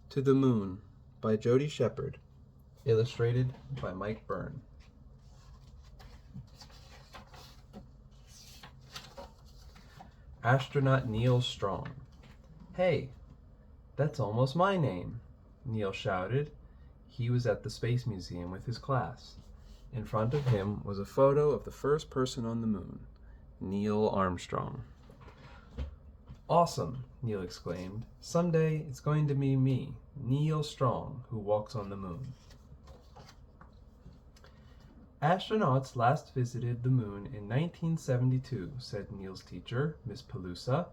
to the Moon by Jodie Shepherd, illustrated by Mike Byrne. Astronaut Neil Strong. "Hey, that's almost my name," Neil shouted. He was at the Space Museum with his class. In front of him was a photo of the first person on the moon, Neil Armstrong. "Awesome," Neil exclaimed. "Someday it's going to be me, Neil Strong, who walks on the moon." "Astronauts last visited the moon in 1972, said Neil's teacher, Miss Pelusa.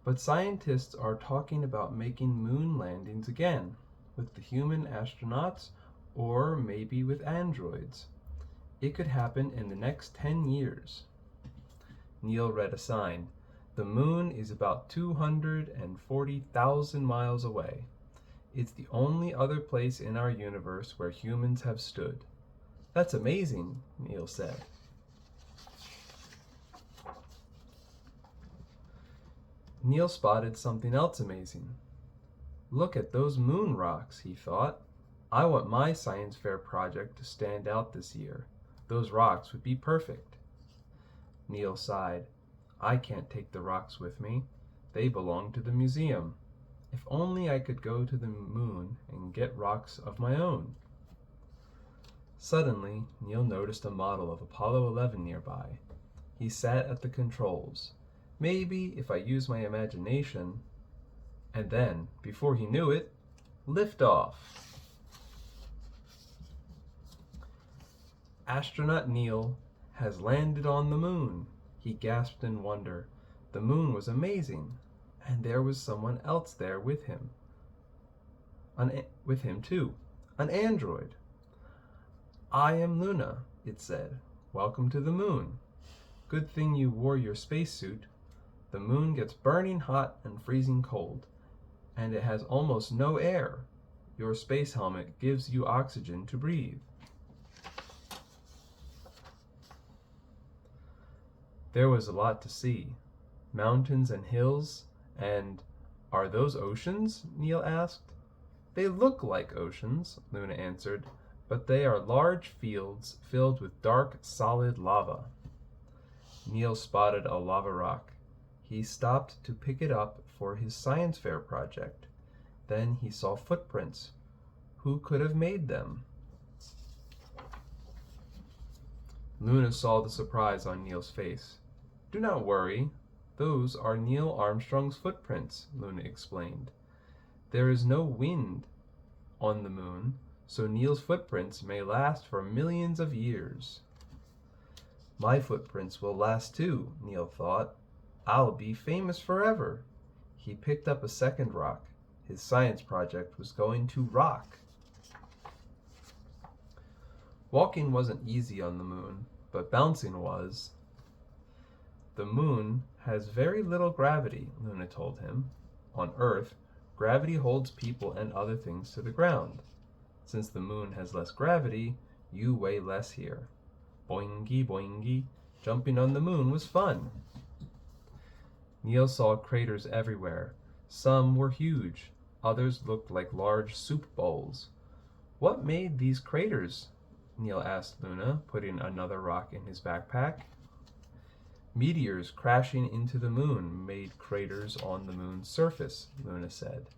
"But scientists are talking about making moon landings again, with the human astronauts or maybe with androids. It could happen in the next 10 years. Neil read a sign. "The moon is about 240,000 miles away. It's the only other place in our universe where humans have stood." "That's amazing," Neil said. Neil spotted something else amazing. "Look at those moon rocks," he thought. "I want my science fair project to stand out this year. Those rocks would be perfect." Neil sighed. "I can't take the rocks with me. They belong to the museum. If only I could go to the moon and get rocks of my own." Suddenly, Neil noticed a model of Apollo 11 nearby. He sat at the controls. "Maybe if I use my imagination..." And then, before he knew it, liftoff. Astronaut Neil has landed on the moon. He gasped in wonder. The moon was amazing, and there was someone else there with him. With him too, an android. "I am Luna," it said. "Welcome to the moon. Good thing you wore your spacesuit. The moon gets burning hot and freezing cold, and it has almost no air. Your space helmet gives you oxygen to breathe." There was a lot to see. Mountains and hills, and "Are those oceans?" Neil asked. "They look like oceans," Luna answered, "but they are large fields filled with dark, solid lava." Neil spotted a lava rock. He stopped to pick it up for his science fair project. Then he saw footprints. Who could have made them? Luna saw the surprise on Neil's face. "Do not worry. Those are Neil Armstrong's footprints," Luna explained. "There is no wind on the moon, so Neil's footprints may last for millions of years." "My footprints will last too," Neil thought. "I'll be famous forever." He picked up a second rock. His science project was going to rock. Walking wasn't easy on the moon, but bouncing was. "The moon has very little gravity," Luna told him. "On Earth, gravity holds people and other things to the ground. Since the moon has less gravity, you weigh less here." Boingy, boingy, jumping on the moon was fun. Neil saw craters everywhere. Some were huge, others looked like large soup bowls. "What made these craters?" Neil asked Luna, putting another rock in his backpack. "Meteors crashing into the moon made craters on the moon's surface," Luna said.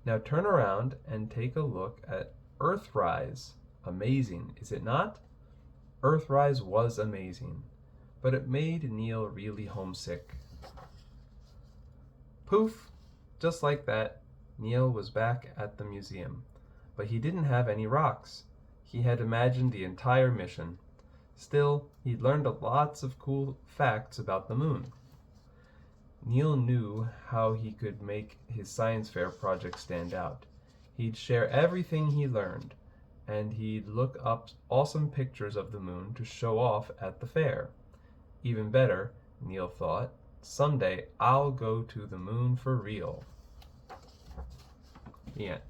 "Now turn around and take a look at Earthrise. Amazing, is it not?" Earthrise was amazing, but it made Neil really homesick. Poof! Just like that, Neil was back at the museum. But he didn't have any rocks. He had imagined the entire mission. Still, he'd learned lots of cool facts about the moon. Neil knew how he could make his science fair project stand out. He'd share everything he learned, and he'd look up awesome pictures of the moon to show off at the fair. Even better, Neil thought, someday I'll go to the moon for real. The end.